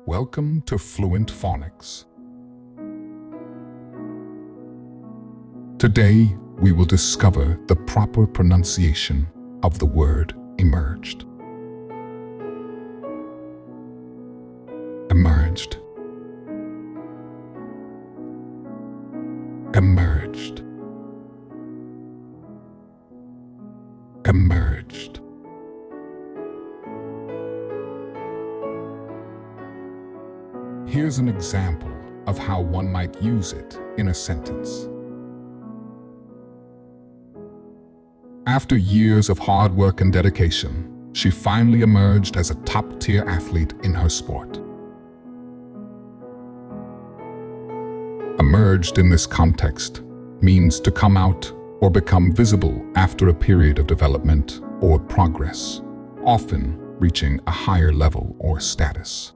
Welcome to Fluent Phonics. Today, we will discover the proper pronunciation of the word emerged. Emerged. Emerged. Emerged. Here's an example of how one might use it in a sentence. After years of hard work and dedication, she finally emerged as a top-tier athlete in her sport. Emerged in this context means to come out or become visible after a period of development or progress, often reaching a higher level or status.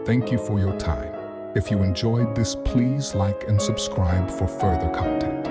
Thank you for your time. If you enjoyed this, please like and subscribe for further content.